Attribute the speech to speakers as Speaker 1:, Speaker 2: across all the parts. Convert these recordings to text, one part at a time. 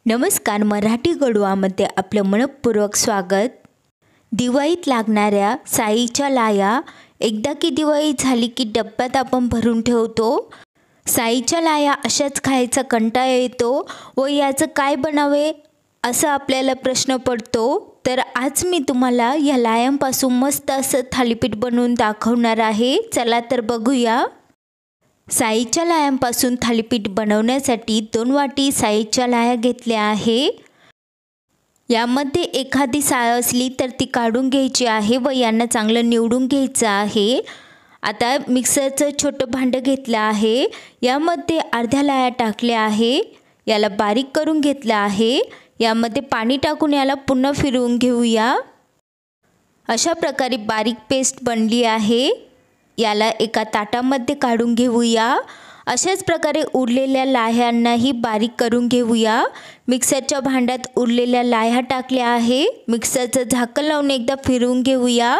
Speaker 1: नमस्कार, मराठी गडवामध्ये आपलं मनपूर्वक स्वागत। दिवाळीत लागणाऱ्या साईच्या लाया एकदा की दिवाळी झाली की डब्यात आपण भरून ठेवतो। साईच्या लाया अशाच खायचा कंटाळा येतो व याचं काय बनावे असा आपल्याला प्रश्न पडतो। तर आज मी तुम्हाला या लायांपासून मस्त असं थालीपीठ बनवून दाखवणार आहे। चला तर बघूया। साईच्या लायांपासून थालीपीठ बनवण्यासाठी 2 वाटी साईच्या लाया घेतल्या आहे। यामध्ये एखादी साळ असली तर ती काढून घ्यायची आहे व यांना चांगलं निवडून घ्यायचं आहे। आता मिक्सरचं छोटं भांडं घेतलं आहे। यामध्ये अर्ध्या लाया टाकल्या आहे। याला बारीक करून घेतलं आहे। यामध्ये पाणी टाकून याला पुन्हा फिरवून घेऊया। अशा प्रकारे बारीक पेस्ट बनली आहे। याला एका ताटामध्ये काढून घेऊया। अशाच प्रकारे उरलेल्या लाह्यांनाही बारीक करून घेऊया। मिक्सरच्या भांड्यात उरलेल्या लाह्या टाकल्या आहे। मिक्सरचं झाकण लावून एकदा फिरवून घेऊया।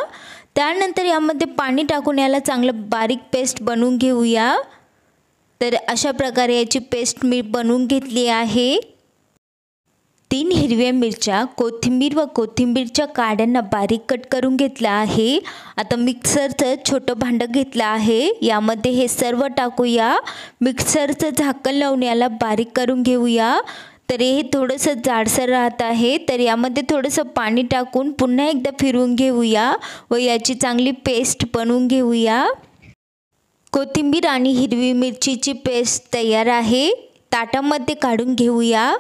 Speaker 1: त्यानंतर यामध्ये पाणी टाकून याला चांगलं बारीक पेस्ट बनवून घेऊया। तर अशा प्रकारे याची पेस्ट मी बनवून घेतली आहे। 3 हिरव्या मिरच्या, कोथिंबीर व कोथिंबीरच्या काड्यांना बारीक कट करून घेतला आहे। आता मिक्सरचं छोटं भांडं घेतलं आहे। यामध्ये हे सर्व टाकूया। मिक्सरचं झाकण लावून याला बारीक करून घेऊया। तर हे थोडंसं जाडसर राहत आहे, तर यामध्ये थोडंसं पाणी टाकून पुन्हा एकदा फिरवून घेऊया व याची चांगली पेस्ट बनवून घेऊया। कोथिंबीर आणि हिरवी मिरचीची पेस्ट तयार आहे। ताटामध्ये काढून घेऊया।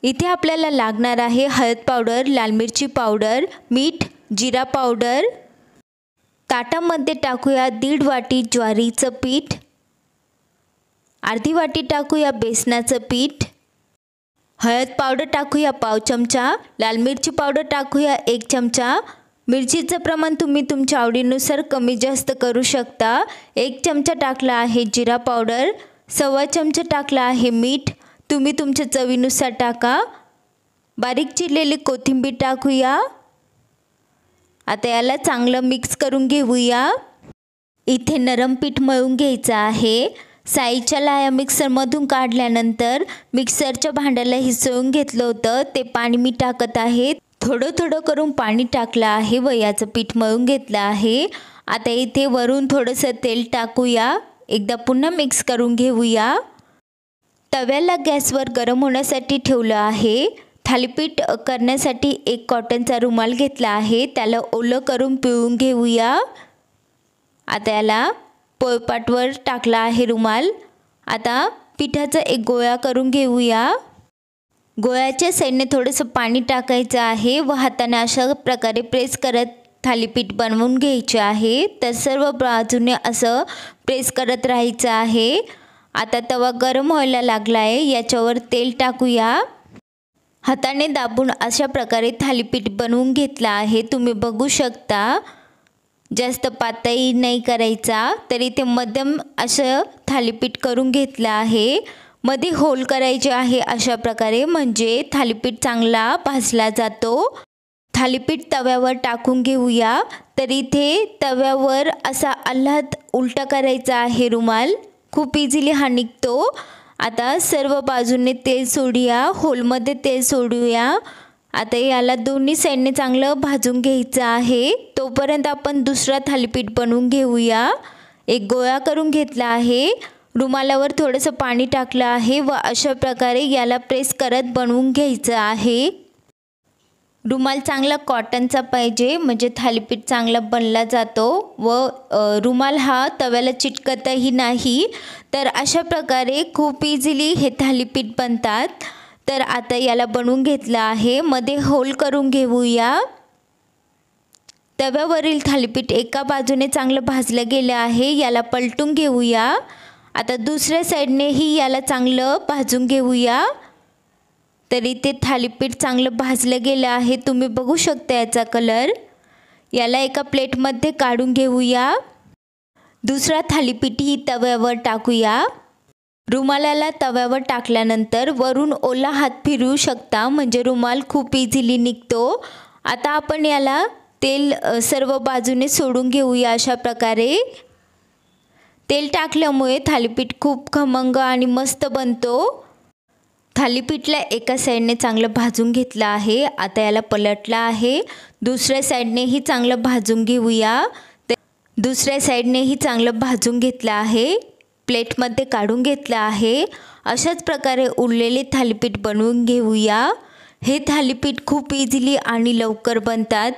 Speaker 1: इथे आपल्याला लागणार आहे हळद पावडर, लाल मिरची पावडर, मीठ, जिरा पावडर। ताटामध्ये टाकूया 1.5 वाटी ज्वारीचं पीठ, अर्धी वाटी टाकूया बेसनाचं पीठ, हळद पावडर टाकूया पाव चमचा, लाल मिरची पावडर टाकूया 1 चमचा। मिरचीचं प्रमाण तुम्ही तुमच्या आवडीनुसार कमी जास्त करू शकता। 1 चमचा टाकला आहे जिरा पावडर, 1.25 चमचा टाकला आहे मीठ, तुम्ही तुमच्या चवीनुसार टाका। बारीक चिरलेली कोथिंबीर टाकूया। आता याला चांगलं मिक्स करून घेऊया। इथे नरम पीठ मळून घ्यायचं आहे। साईच्या लाया मिक्सरमधून काढल्यानंतर मिक्सरच्या भांड्याला हिसळून घेतलं होतं, ते पाणी मी टाकत आहे। थोडं थोडं करून पाणी टाकलं आहे व याचं पीठ मळून घेतलं आहे। आता इथे वरून थोडंसं तेल टाकूया। एकदा पुन्हा मिक्स करून घेऊया। तव्याला गॅसवर गरम होण्यासाठी ठेवलं आहे। थालीपीठ करण्यासाठी एक कॉटनचा रुमाल घेतला आहे। त्याला ओलं करून पिळून घेऊया। आता याला पोळपाटवर टाकला आहे रुमाल। आता पिठाचा एक गोळा करून घेऊया। गोळ्याच्या साईडने थोडंसं पाणी टाकायचं आहे व हाताने अशा प्रकारे प्रेस करत थालीपीठ बनवून घ्यायचे आहे। तर सर्व बाजूने असं प्रेस करत राहायचं आहे। आता तवा गरम व्हायला लागला आहे। याच्यावर तेल टाकूया। हाताने दाबून अशा प्रकारे थालीपीठ बनवून घेतला आहे। तुम्ही बघू शकता, जास्त पातळी नाही करायचा, तर इथे मध्यम असं थालीपीठ करून घेतलं आहे। मध्ये होल करायचे आहे अशा प्रकारे, म्हणजे थालीपीठ चांगला भाजला जातो। थालीपीठ तव्यावर टाकून घेऊया। तर इथे तव्यावर असा आल्हाद उलटा करायचा आहे रुमाल, खूप इझिली हा निघतो। आता सर्व बाजूने तेल सोडूया, होलमध्ये तेल सोडूया। आता याला दोन्ही साईडने चांगलं भाजून घ्यायचं आहे। तोपर्यंत आपण दुसरा थालीपीठ बनवून घेऊया। एक गोळा करून घेतला आहे। रुमालावर थोडंसं पाणी टाकलं आहे व अशा प्रकारे याला प्रेस करत बनवून घ्यायचं आहे। रुमाल चांगला कॉटनचा पाहिजे, म्हणजे थालीपीठ चांगला बनला जातो व रुमाल हा तव्याला चिटकतही नाही। तर अशा प्रकारे खूप इझिली हे थालीपीठ बनतात। तर आता याला बनवून घेतलं आहे। मध्ये होल करून घेऊया। तव्यावरील थालीपीठ एका बाजूने चांगलं भाजलं गेलं आहे। याला पलटून घेऊया। आता दुसऱ्या साईडनेही याला चांगलं भाजून घेऊया। तरी ते थालीपीठ चांगलं भाजलं गेलं आहे, तुम्ही बघू शकता याचा कलर। याला एका प्लेटमध्ये काढून घेऊया। दुसरा थालीपीठही तव्यावर टाकूया। रुमालाला तव्यावर टाकल्यानंतर वरून ओला हात फिरवू शकता, म्हणजे रुमाल खूप इझिली निघतो। आता आपण याला तेल सर्व बाजूने सोडून घेऊया अशा प्रकारे। तेल टाकल्यामुळे थालीपीठ खूप खमंग आणि मस्त बनतो। थालीपीठला एका साईडने चांगलं भाजून घेतलं आहे. आता याला पलटलं आहे. दुसऱ्या साईडनेही चांगलं भाजून घेऊया. दुसऱ्या साईडनेही चांगलं भाजून घेतलं आहे. प्लेटमध्ये काढून घेतलं आहे. अशाच प्रकारे उरलेले थालीपीठ बनवून घेऊया. हे थालीपीठ खूप इझिली आणि लवकर बनतात.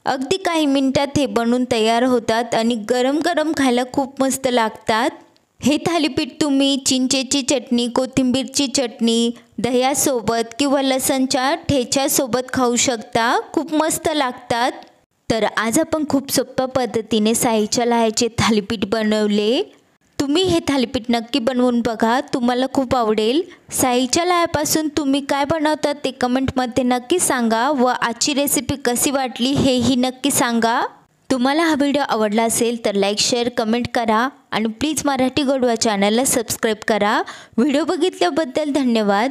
Speaker 1: अगदी काही मिनिटात हे बनून तयार होतात आणि गरम गरम खायला खूप मस्त लागतात. हे थालीपीठ तुम्ही चिंचेची चटणी, कोथिंबीरची चटणी, दह्यासोबत किंवा लसणच्या ठेच्यासोबत खाऊ शकता. खूप मस्त लागतात. तर आज आपण खूप सोप्या पद्धतीने साईच्या लाह्याचे थालीपीठ बनवले. तुम्ही हे थालीपीठ नक्की बनवून बघा, तुम्हाला खूप आवडेल. साईच्या लाह्यापासून तुम्ही काय बनवतात ते कमेंटमध्ये नक्की सांगा व आजची रेसिपी कशी वाटली हेही नक्की सांगा. तुम्हाला हा व्हिडिओ आवडला असेल तर लाईक, शेअर, कमेंट करा आणि प्लीज मराठी गोडवा चॅनलला सबस्क्राईब करा. व्हिडिओ बघितल्याबद्दल धन्यवाद.